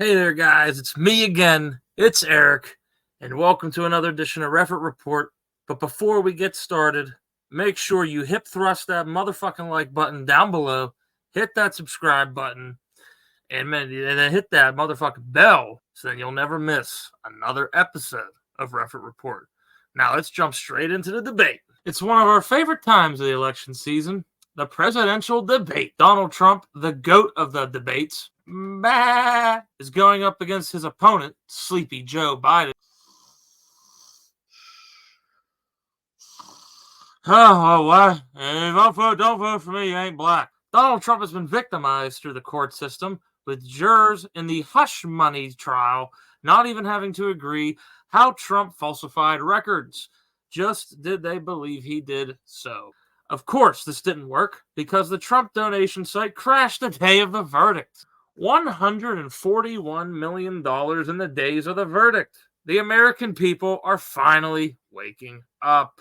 Hey there, guys. It's me again. It's Eric, and welcome to another edition of Refert Report. But before we get started, make sure you hip thrust that motherfucking like button down below, hit that subscribe button, and then hit that motherfucking bell so then you'll never miss another episode of Refert Report. Now let's jump straight into the debate. It's one of our favorite times of the election season, the presidential debate. Donald Trump, the GOAT of the debates, is going up against his opponent, Sleepy Joe Biden. Oh, what? Don't vote for me, you ain't black. Donald Trump has been victimized through the court system, with jurors in the hush money trial not even having to agree how Trump falsified records. Just did they believe he did so? Of course, this didn't work because the Trump donation site crashed the day of the verdict. $141 million in the days of the verdict. The American people are finally waking up.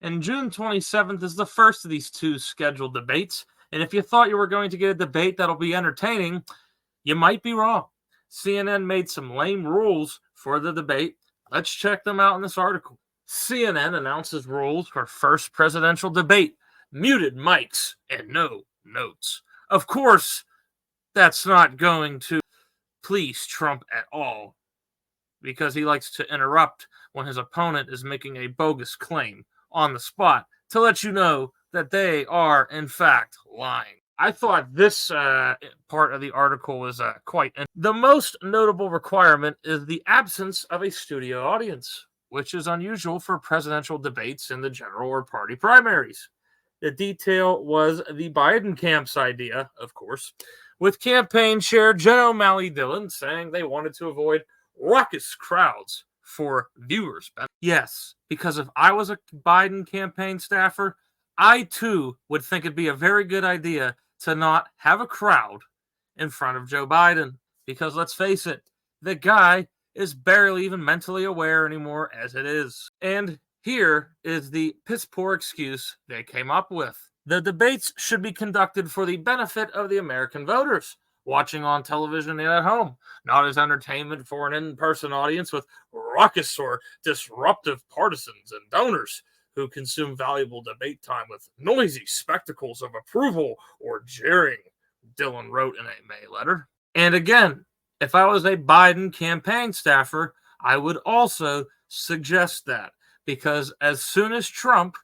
And June 27th is the first of these two scheduled debates. And if you thought you were going to get a debate that'll be entertaining, you might be wrong. CNN made some lame rules for the debate. Let's check them out in this article. CNN announces rules for first presidential debate: muted mics and no notes. Of course, that's not going to please Trump at all, because he likes to interrupt when his opponent is making a bogus claim on the spot to let you know that they are, in fact, lying. I thought this part of the article was quite. The most notable requirement is the absence of a studio audience, which is unusual for presidential debates in the general or party primaries. The detail was the Biden camp's idea, of course, with campaign chair Jen O'Malley Dillon saying they wanted to avoid raucous crowds for viewers. Yes, because if I was a Biden campaign staffer, I too would think it'd be a very good idea to not have a crowd in front of Joe Biden. Because let's face it, the guy is barely even mentally aware anymore as it is. And here is the piss poor excuse they came up with. The debates should be conducted for the benefit of the American voters watching on television and at home, not as entertainment for an in-person audience with raucous or disruptive partisans and donors who consume valuable debate time with noisy spectacles of approval or jeering, Dillon wrote in a May letter. And again, if I was a Biden campaign staffer, I would also suggest that, because as soon as Trump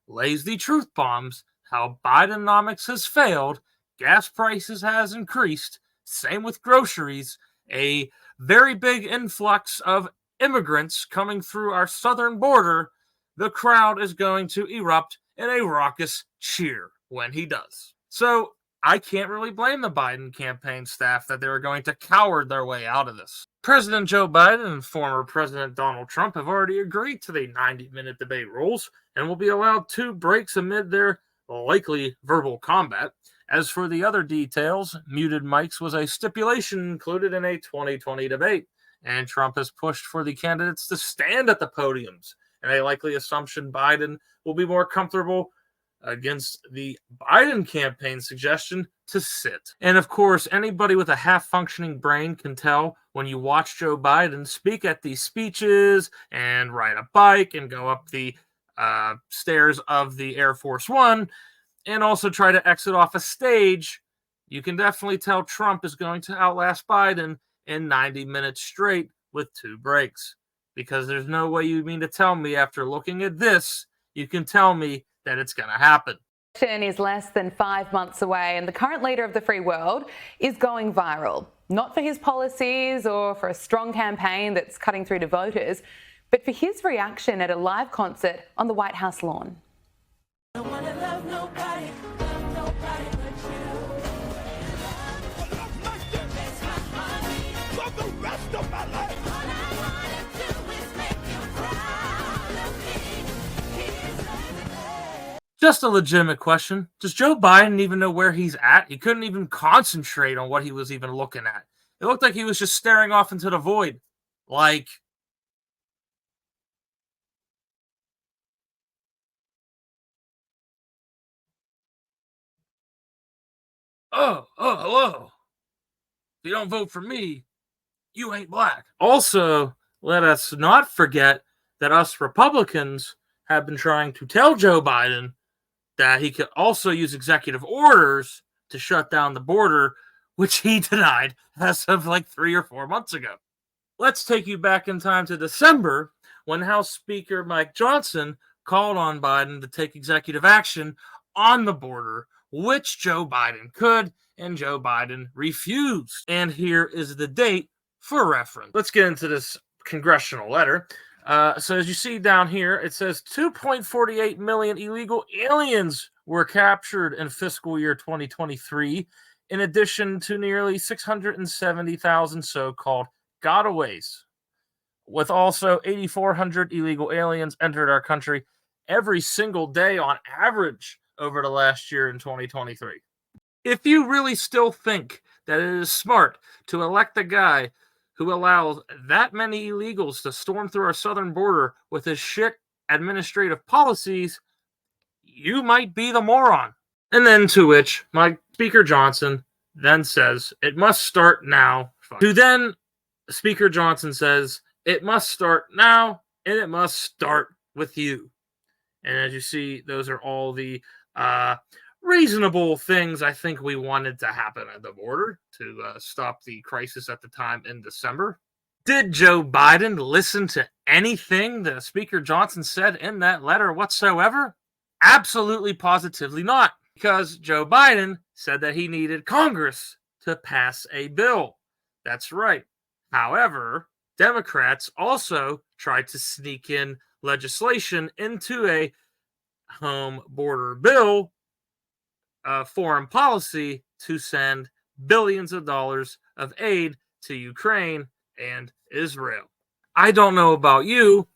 lays the truth bombs, how Bidenomics has failed, gas prices has increased, same with groceries, a very big influx of immigrants coming through our southern border, the crowd is going to erupt in a raucous cheer when he does. So I can't really blame the Biden campaign staff that they're going to coward their way out of this. President Joe Biden and former President Donald Trump have already agreed to the 90-minute debate rules and will be allowed 2 breaks amid their likely verbal combat. As for the other details, muted mics was a stipulation included in a 2020 debate, and Trump has pushed for the candidates to stand at the podiums, and a likely assumption Biden will be more comfortable against the Biden campaign suggestion to sit. And of course, anybody with a half-functioning brain can tell when you watch Joe Biden speak at these speeches and ride a bike and go up the stairs of the Air Force One and also try to exit off a stage, you can definitely tell Trump is going to outlast Biden in 90 minutes straight with 2 breaks. Because there's no way you mean to tell me after looking at this, you can tell me that it's going to happen. Is less than 5 months away, and the current leader of the free world is going viral. Not for his policies or for a strong campaign that's cutting through to voters, but for his reaction at a live concert on the White House lawn. I wanna love nobody but you. For the rest of my life. Just a legitimate question. Does Joe Biden even know where he's at? He couldn't even concentrate on what he was even looking at. It looked like he was just staring off into the void. Like, hello. If you don't vote for me, you ain't black. Also, let us not forget that us Republicans have been trying to tell Joe Biden that he could also use executive orders to shut down the border, which he denied as of like 3 or 4 months ago. Let's take you back in time to December when House Speaker Mike Johnson called on Biden to take executive action on the border, which Joe Biden could, and Joe Biden refused. And here is the date for reference. Let's get into this congressional letter. So as you see down here, it says 2.48 million illegal aliens were captured in fiscal year 2023, in addition to nearly 670,000 so-called gotaways, with also 8,400 illegal aliens entered our country every single day on average over the last year in 2023. If you really still think that it is smart to elect a guy who allows that many illegals to storm through our southern border with his shit administrative policies, you might be the moron. And then to which my Speaker Johnson then says, it must start now. To then Speaker Johnson says, it must start now, and it must start with you. And as you see, those are all the reasonable things I think we wanted to happen at the border to stop the crisis at the time in December. Did Joe Biden listen to anything that Speaker Johnson said in that letter whatsoever? Absolutely, positively not, because Joe Biden said that he needed Congress to pass a bill. That's right. However, Democrats also tried to sneak in legislation into a home border bill, foreign policy, to send billions of dollars of aid to Ukraine and Israel. I don't know about you,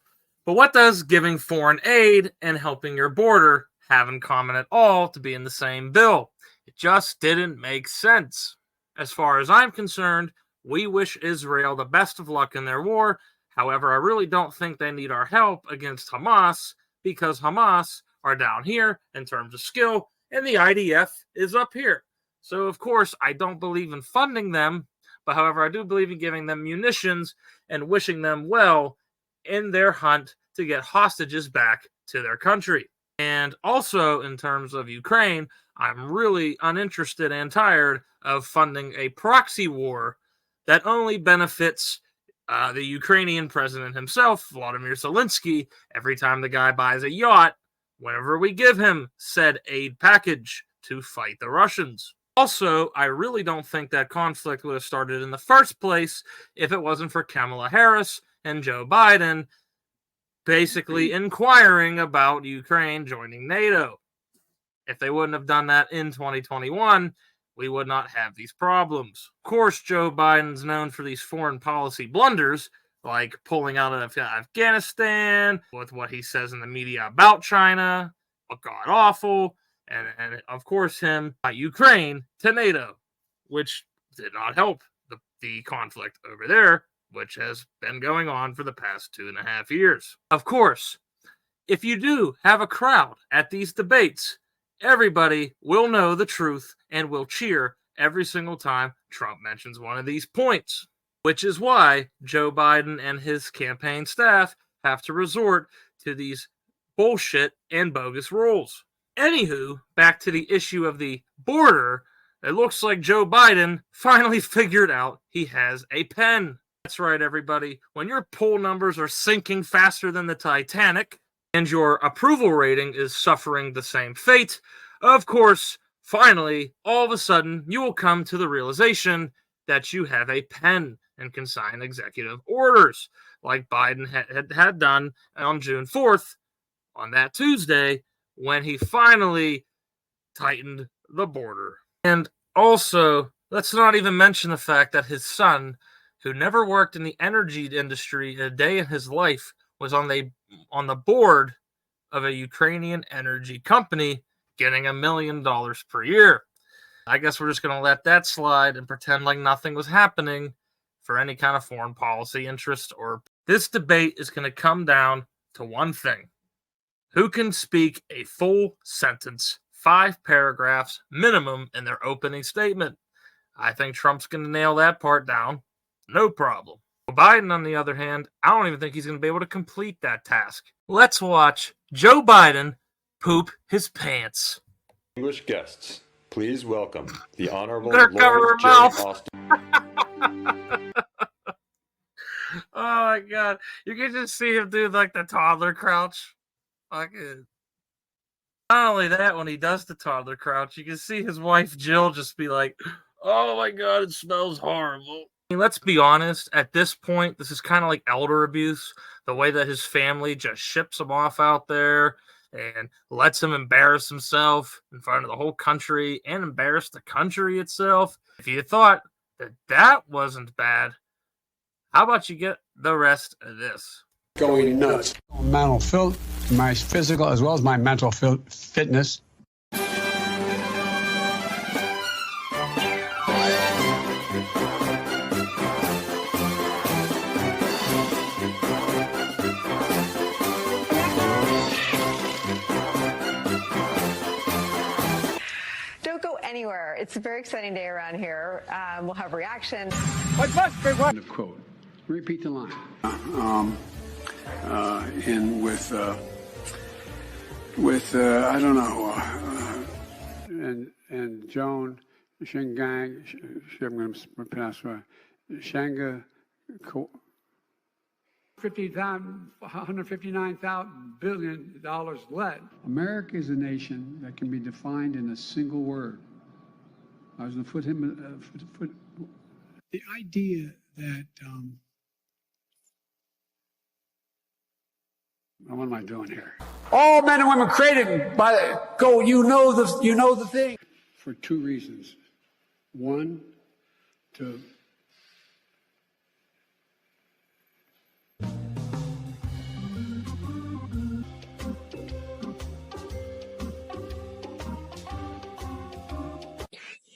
but what does giving foreign aid and helping your border have in common at all to be in the same bill? It just didn't make sense. As far as I'm concerned, we wish Israel the best of luck in their war. However, I really don't think they need our help against Hamas, because Hamas are down here in terms of skill, and the IDF is up here. So, of course, I don't believe in funding them, but however, I do believe in giving them munitions and wishing them well in their hunt to get hostages back to their country. And also, in terms of Ukraine, I'm really uninterested and tired of funding a proxy war that only benefits the Ukrainian president himself, Volodymyr Zelensky, every time the guy buys a yacht, whenever we give him said aid package to fight the Russians. Also, I really don't think that conflict would have started in the first place if it wasn't for Kamala Harris and Joe Biden basically inquiring about Ukraine joining NATO. If they wouldn't have done that in 2021, we would not have these problems. Of course, Joe Biden's known for these foreign policy blunders, like pulling out of Afghanistan, with what he says in the media about China, god awful, and of course him Ukraine to NATO, which did not help the conflict over there, which has been going on for the past 2.5 years. Of course, if you do have a crowd at these debates, everybody will know the truth and will cheer every single time Trump mentions one of these points, which is why Joe Biden and his campaign staff have to resort to these bullshit and bogus rules. Anywho, back to the issue of the border, it looks like Joe Biden finally figured out he has a pen. That's right, everybody. When your poll numbers are sinking faster than the Titanic, and your approval rating is suffering the same fate, of course, finally, all of a sudden, you will come to the realization that you have a pen and can sign executive orders, like Biden had done on June 4th, on that Tuesday, when he finally tightened the border. And also, let's not even mention the fact that his son, who never worked in the energy industry a day in his life, was on the board of a Ukrainian energy company getting $1 million per year. I guess we're just going to let that slide and pretend like nothing was happening for any kind of foreign policy interest. Or this debate is going to come down to one thing. Who can speak a full sentence, 5 paragraphs minimum in their opening statement? I think Trump's going to nail that part down. No problem. Biden, on the other hand, I don't even think he's going to be able to complete that task. Let's watch Joe Biden poop his pants. Distinguished guests, please welcome the Honorable Better cover her Lawrence J. mouth. Austin. Oh my god. You can just see him do like the toddler crouch. Not only that, when he does the toddler crouch, you can see his wife Jill just be like, oh my god, it smells horrible. I mean, let's be honest, at this point, this is kind of like elder abuse. The way that his family just ships him off out there and lets him embarrass himself in front of the whole country and embarrass the country itself. If you thought that that wasn't bad, how about you get the rest of this? Going nuts. My physical as well as my mental fitness. Don't go anywhere. It's a very exciting day around here. We'll have reaction. End of quote. Repeat the line. And with I don't know, and Joan Shingang, I'm going to pronounce right, Shanga, $159 billion led. America is a nation that can be defined in a single word. I was going to put him. The idea that. What am I doing here? All men and women created by go. You know the thing. For two reasons. One, to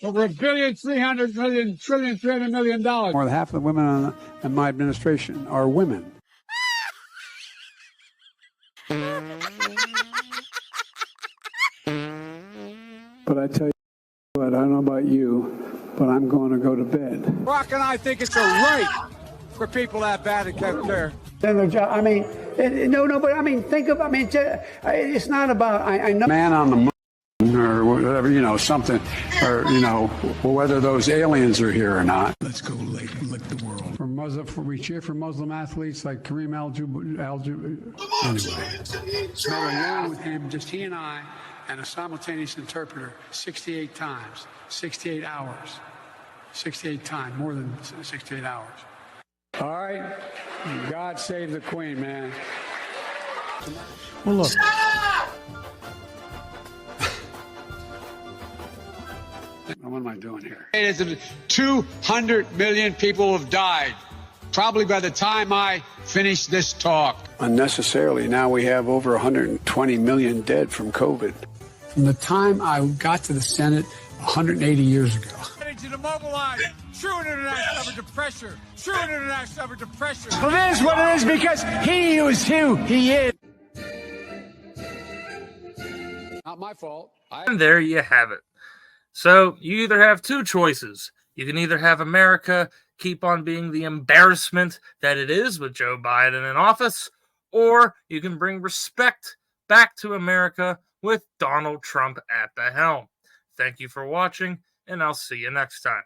over $1.3 billion. More than half of the women in my administration are women. But I tell you what, I don't know about you, but I'm going to go to bed. Brock and I think it's a right for people to have bad health care. I mean, no, but I mean, it's not about, I know. Man on the moon or whatever, something, or, whether those aliens are here or not. Let's go lick the world. We cheer for Muslim athletes like Kareem anyway. Smell alone with him, just he and I, and a simultaneous interpreter 68 times, 68 hours, 68 times, more than 68 hours. All right, God save the Queen, man. Well, look. What am I doing here? 200 million people have died, probably by the time I finish this talk. Unnecessarily, now we have over 120 million dead from COVID. From the time I got to the Senate 180 years ago. To mobilize true international effort to pressure. True international effort to pressure. Well, it is what it is because he is who he is. Not my fault. And there you have it. So you either have two choices. You can either have America keep on being the embarrassment that it is with Joe Biden in office, or you can bring respect back to America with Donald Trump at the helm. Thank you for watching, and I'll see you next time.